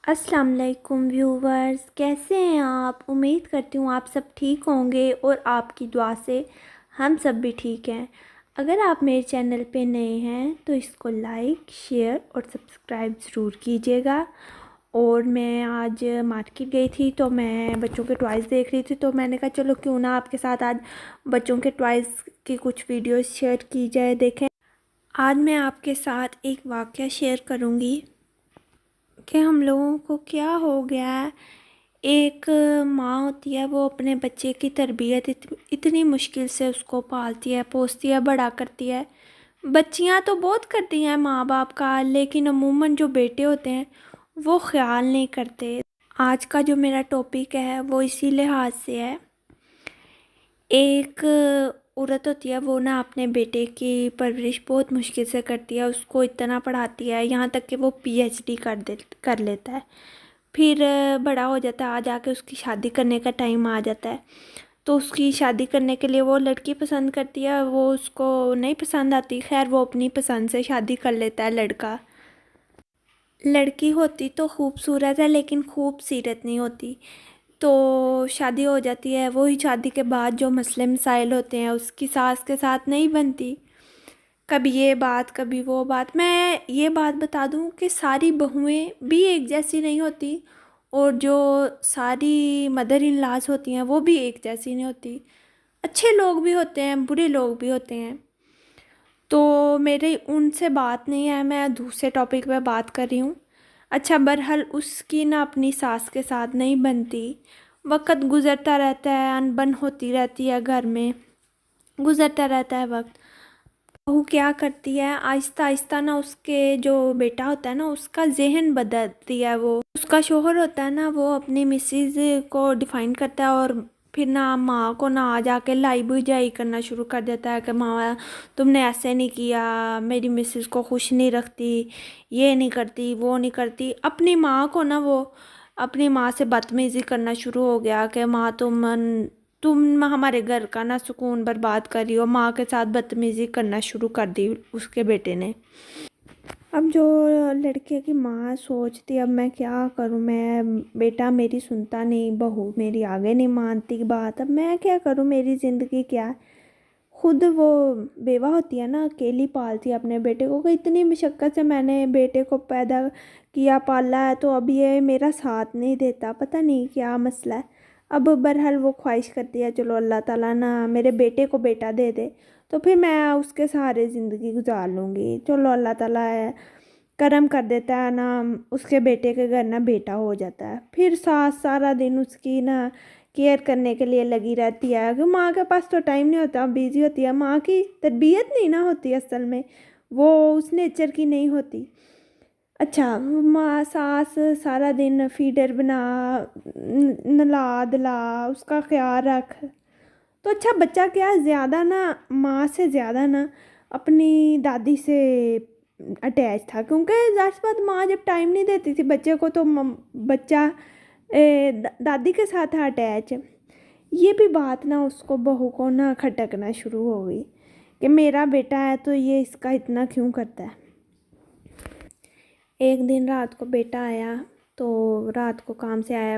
अस्सलाम वालेकुम व्यूवर्स, कैसे हैं आप। उम्मीद करती हूँ आप सब ठीक होंगे और आपकी दुआ से हम सब भी ठीक हैं। अगर आप मेरे चैनल पे नए हैं तो इसको लाइक शेयर और सब्सक्राइब ज़रूर कीजिएगा। और मैं आज मार्केट गई थी तो मैं बच्चों के टॉयज़ देख रही थी, तो मैंने कहा चलो क्यों ना आपके साथ आज बच्चों के टॉयज़ की कुछ वीडियोस शेयर की जाए। देखें, आज मैं आपके साथ एक वाक़या शेयर करूँगी कि हम लोगों को क्या हो गया है। एक माँ होती है, वो अपने बच्चे की तरबियत इतनी मुश्किल से उसको पालती है, पोसती है, बड़ा करती है। बच्चियाँ तो बहुत करती हैं माँ बाप का, लेकिन अमूमन जो बेटे होते हैं वो ख्याल नहीं करते। आज का जो मेरा टॉपिक है वो इसी लिहाज से है। एक औरत होती है, वो ना अपने बेटे की परवरिश बहुत मुश्किल से करती है, उसको इतना पढ़ाती है यहाँ तक कि वो पीएचडी कर लेता है। फिर बड़ा हो जाता है, आ जाके उसकी शादी करने का टाइम आ जाता है। तो उसकी शादी करने के लिए वो लड़की पसंद करती है, वो उसको नहीं पसंद आती। खैर, वो अपनी पसंद से शादी कर लेता है लड़का। लड़की होती तो खूबसूरत है लेकिन खूबसीरत नहीं होती। तो शादी हो जाती है, वही शादी के बाद जो मसले मसाइल होते हैं उसकी सास के साथ नहीं बनती। कभी ये बात कभी वो बात। मैं ये बात बता दूं कि सारी बहुएं भी एक जैसी नहीं होती, और जो सारी मदर इन लॉज होती हैं वो भी एक जैसी नहीं होती। अच्छे लोग भी होते हैं, बुरे लोग भी होते हैं। तो मेरी उनसे बात नहीं है, मैं दूसरे टॉपिक पे बात कर रही हूँ। अच्छा, बहरहाल उसकी ना अपनी सास के साथ नहीं बनती। वक्त गुज़रता रहता है, अनबन होती रहती है, घर में गुज़रता रहता है वक्त। बहू क्या करती है, आहिस्ता आहिस्ता ना उसके जो बेटा होता है ना उसका जहन बदलती है। वो उसका शोहर होता है ना, वो अपनी मिसेज को डिफाइन करता है, और फिर ना माँ को ना आ जाके लाई बुझाई करना शुरू कर देता है कि माँ तुमने ऐसे नहीं किया, मेरी मिसेज को खुश नहीं रखती, ये नहीं करती, वो नहीं करती। अपनी माँ को ना वो अपनी माँ से बदतमीज़ी करना शुरू हो गया कि माँ तुम हमारे घर का ना सुकून बर्बाद कर रही हो। माँ के साथ बदतमीज़ी करना शुरू कर दी उसके बेटे ने। अब जो लड़के की माँ सोचती, अब मैं क्या करूँ, मैं बेटा मेरी सुनता नहीं, बहू मेरी आगे नहीं मानती बात, अब मैं क्या करूँ, मेरी ज़िंदगी क्या है। खुद वो बेवा होती है ना, अकेली पालती है अपने बेटे को कि इतनी मशक्क़त से मैंने बेटे को पैदा किया पाला है, तो अब ये मेरा साथ नहीं देता, पता नहीं क्या मसला है। अब बहरहाल वो ख्वाहिश करती है चलो अल्लाह ताला ना मेरे बेटे को बेटा दे दे, तो फिर मैं उसके सहारे ज़िंदगी गुजार लूँगी। चलो अल्लाह ताला है, करम कर देता है ना, उसके बेटे के घर ना बेटा हो जाता है। फिर सास सारा दिन उसकी ना केयर करने के लिए लगी रहती है कि माँ के पास तो टाइम नहीं होता, बिजी होती है। माँ की तरबियत नहीं ना होती असल में, वो उस नेचर की नहीं होती। अच्छा, माँ सास सारा दिन फीडर बना, नला धला, उसका ख्याल रख। तो अच्छा, बच्चा क्या ज़्यादा ना माँ से ज़्यादा ना अपनी दादी से अटैच था, क्योंकि ज़ाहिर सी बात माँ जब टाइम नहीं देती थी बच्चे को, तो बच्चा दादी के साथ था अटैच। ये भी बात ना उसको बहू को ना खटकना शुरू हो गई कि मेरा बेटा है तो ये इसका इतना क्यों करता है। एक दिन रात को बेटा आया, तो रात को काम से आया,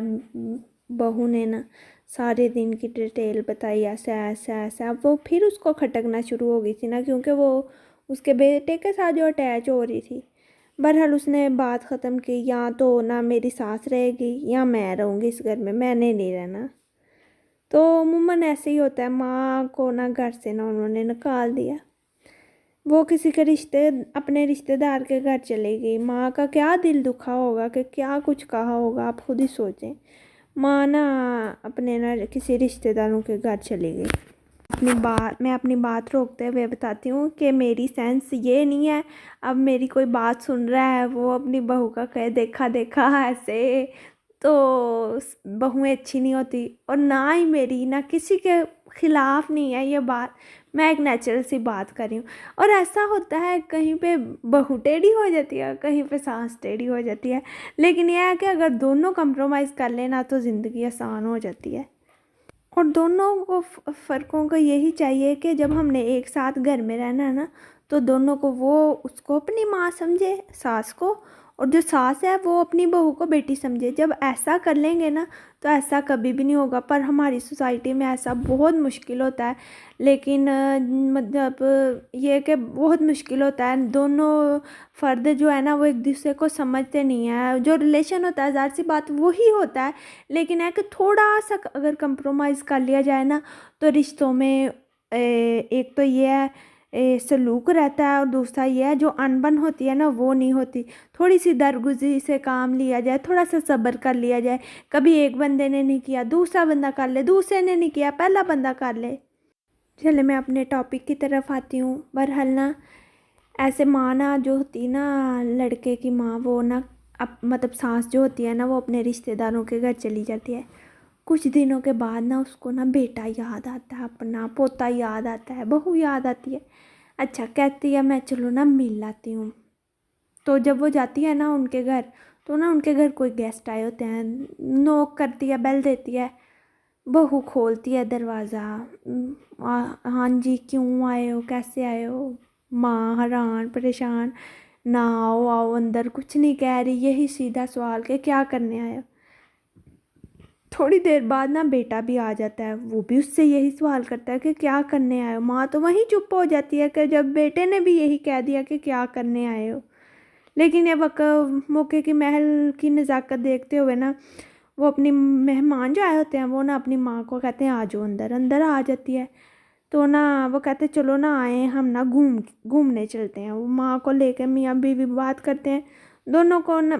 बहू ने ना सारे दिन की डिटेल बताई, ऐसा ऐसा ऐसा। अब वो फिर उसको खटकना शुरू हो गई थी ना, क्योंकि वो उसके बेटे के साथ जो अटैच हो रही थी। बहरहाल उसने बात ख़त्म की, या तो ना मेरी सास रहेगी या मैं रहूँगी इस घर में, मैंने नहीं रहना। तो अमूमन ऐसे ही होता है, माँ को ना घर से ना उन्होंने निकाल दिया। वो किसी के अपने रिश्तेदार के घर चली गई। माँ का क्या दिल दुखा होगा कि क्या कुछ कहा होगा, आप खुद ही सोचें। माँ ना अपने ना किसी रिश्तेदारों के घर चली गई। मैं अपनी बात रोकते हुए बताती हूँ कि मेरी सेंस ये नहीं है अब मेरी कोई बात सुन रहा है वो अपनी बहू का कहे देखा देखा ऐसे, तो बहुएं अच्छी नहीं होती। और ना ही मेरी ना किसी के ख़िलाफ़ नहीं है ये बात, मैं एक नेचुरल सी बात कर रही हूँ। और ऐसा होता है, कहीं पे बहू टेढ़ी हो जाती है, कहीं पे सास टेढ़ी हो जाती है, लेकिन यह है कि अगर दोनों कंप्रोमाइज़ कर लेना तो ज़िंदगी आसान हो जाती है। और दोनों को फ़र्कों को यही चाहिए कि जब हमने एक साथ घर में रहना है ना, तो दोनों को वो उसको अपनी माँ समझे सास को, और जो सास है वो अपनी बहू को बेटी समझे। जब ऐसा कर लेंगे ना तो ऐसा कभी भी नहीं होगा। पर हमारी सोसाइटी में ऐसा बहुत मुश्किल होता है। लेकिन मतलब ये कि बहुत मुश्किल होता है, दोनों फ़र्द जो है ना वो एक दूसरे को समझते नहीं है। जो रिलेशन होता है ज़ाहिर सी बात वही होता है, लेकिन है कि थोड़ा सा अगर कंप्रोमाइज़ कर लिया जाए ना तो रिश्तों में एक तो ये है सलूक रहता है, और दूसरा ये है जो अनबन होती है ना वो नहीं होती। थोड़ी सी दरगुजरी से काम लिया जाए, थोड़ा सा सब्र कर लिया जाए। कभी एक बंदे ने नहीं किया दूसरा बंदा कर ले, दूसरे ने नहीं किया पहला बंदा कर ले। चले मैं अपने टॉपिक की तरफ आती हूँ। बहरहाल ना ऐसे माँ ना जो होती ना, लड़के की माँ, वो ना अब मतलब सास जो होती है ना वो अपने रिश्तेदारों के घर चली जाती है। कुछ दिनों के बाद ना उसको ना बेटा याद आता है, अपना पोता याद आता है, बहू याद आती है। अच्छा कहती है मैं चलो ना मिल आती हूँ। तो जब वो जाती है ना उनके घर, तो ना उनके घर कोई गेस्ट आए होते हैं। नोक करती है, बेल देती है। बहू खोलती है दरवाज़ा। हाँ जी क्यों आए हो, कैसे आए हो। माँ हैरान परेशान, ना आओ आओ अंदर, कुछ नहीं कह रही, यही सीधा सवाल कि क्या करने आए हो। थोड़ी देर बाद ना बेटा भी आ जाता है, वो भी उससे यही सवाल करता है कि क्या करने आए हो। माँ तो वहीं चुप हो जाती है कि जब बेटे ने भी यही कह दिया कि क्या करने आए हो। लेकिन ये वक्त मौके की महल की नज़ाकत देखते हुए ना वो अपनी मेहमान जो आए होते हैं वो ना अपनी माँ को कहते हैं आ जाओ अंदर। अंदर आ जाती है तो ना वो कहते हैं चलो ना आए हम ना घूमने चलते हैं। वो माँ को लेकर मियाँ बीवी बात करते हैं। दोनों को ना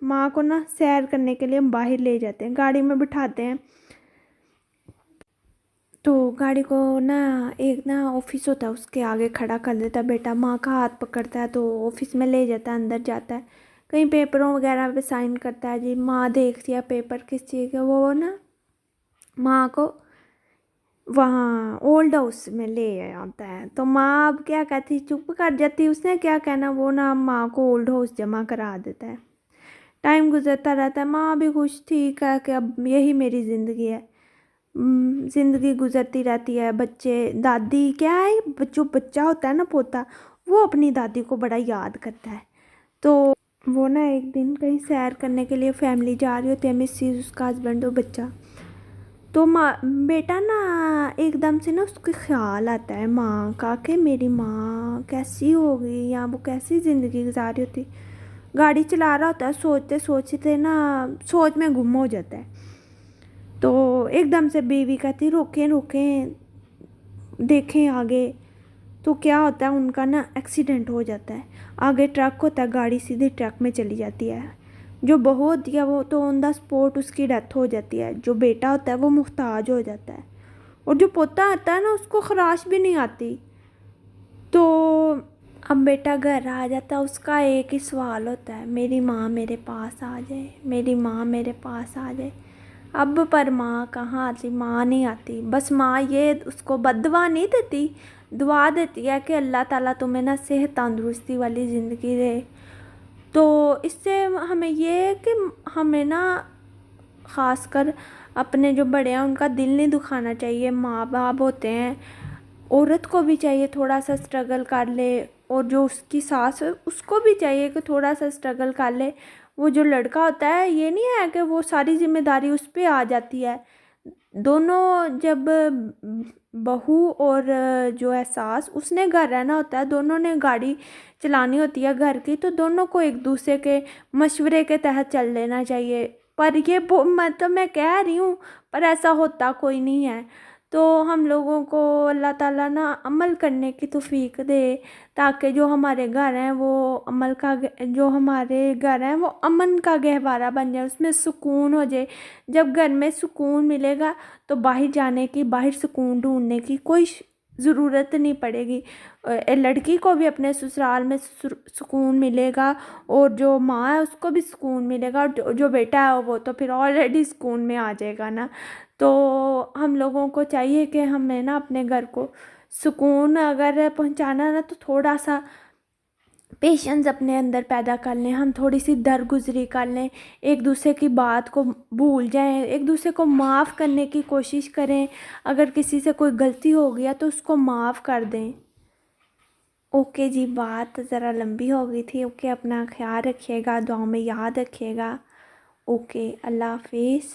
माँ को ना सैर करने के लिए हम बाहर ले जाते हैं, गाड़ी में बिठाते हैं। तो गाड़ी को ना एक ना ऑफिस होता है उसके आगे खड़ा कर देता है बेटा, माँ का हाथ पकड़ता है तो ऑफिस में ले जाता है, अंदर जाता है, कहीं पेपरों वगैरह पे साइन करता है। जी माँ देखती है पेपर किस चीज़ का, वो ना माँ को वहाँ ओल्ड हाउस में ले आता है। तो माँ अब क्या कहती, चुप कर जाती, उसने क्या कहना, वो ना माँ को ओल्ड हाउस जमा करा देता है। टाइम गुजरता रहता है, माँ भी खुश थी क्या कि अब यही मेरी ज़िंदगी है। ज़िंदगी गुजरती रहती है। बच्चे दादी क्या है, जो बच्चा होता है ना पोता, वो अपनी दादी को बड़ा याद करता है। तो वो ना एक दिन कहीं सैर करने के लिए फैमिली जा रही होती है, मिसेस उसका हस्बैंड और बच्चा। तो माँ बेटा ना एकदम से ना उसको ख्याल आता है माँ का कि मेरी माँ कैसी होगी या वो कैसी ज़िंदगी गुजार रही होती। गाड़ी चला रहा होता है, सोचते सोचते ना सोच में गुम हो जाता है। तो एकदम से बीवी कहती रोकें रोकें देखें आगे। तो क्या होता है उनका ना एक्सीडेंट हो जाता है। आगे ट्रक होता है, गाड़ी सीधे ट्रक में चली जाती है। जो बहू होती है वो तो ऑन द स्पॉट उसकी डेथ हो जाती है। जो बेटा होता है वो मुहताज हो जाता है, और जो पोता आता है ना उसको खराश भी नहीं आती। तो अब बेटा घर आ जाता है, उसका एक ही सवाल होता है, मेरी माँ मेरे पास आ जाए, मेरी माँ मेरे पास आ जाए। अब पर माँ कहाँ आती, माँ नहीं आती। बस माँ ये उसको बद्दुआ नहीं देती, दुआ देती है कि अल्लाह ताला तुम्हें ना सेहत तंदुरुस्ती वाली ज़िंदगी दे। तो इससे हमें ये है कि हमें ना ख़ासकर अपने जो बड़े हैं उनका दिल नहीं दुखाना चाहिए। माँ बाप होते हैं, औरत को भी चाहिए थोड़ा सा स्ट्रगल कर ले, और जो उसकी सास है उसको भी चाहिए कि थोड़ा सा स्ट्रगल कर ले। वो जो लड़का होता है ये नहीं है कि वो सारी जिम्मेदारी उस पर आ जाती है। दोनों जब बहू और जो है सास, उसने घर रहना होता है, दोनों ने गाड़ी चलानी होती है घर की, तो दोनों को एक दूसरे के मशवरे के तहत चल लेना चाहिए। पर ये मतलब मैं कह रही हूँ, पर ऐसा होता कोई नहीं है। तो हम लोगों को अल्लाह ताला ना अमल करने की तौफीक दे, ताकि जो हमारे घर हैं वो जो हमारे घर हैं वो अमन का गहवारा बन जाए, उसमें सुकून हो जाए। जब घर में सुकून मिलेगा तो बाहर जाने की, बाहर सुकून ढूंढने की कोई ज़रूरत नहीं पड़ेगी। लड़की को भी अपने ससुराल में सुकून मिलेगा, और जो माँ है उसको भी सुकून मिलेगा, और जो बेटा है वो तो फिर ऑलरेडी सुकून में आ जाएगा ना। तो हम लोगों को चाहिए कि हमें ना अपने घर को सुकून अगर पहुंचाना ना तो थोड़ा सा पेशेंस अपने अंदर पैदा कर लें, हम थोड़ी सी दरगुजरी कर लें, एक दूसरे की बात को भूल जाएं, एक दूसरे को माफ़ करने की कोशिश करें। अगर किसी से कोई गलती हो गया तो उसको माफ़ कर दें। ओके जी, बात ज़रा लंबी हो गई थी। ओके, अपना ख्याल रखिएगा, दुआओं में याद रखिएगा। ओके, अल्लाह हाफिज़।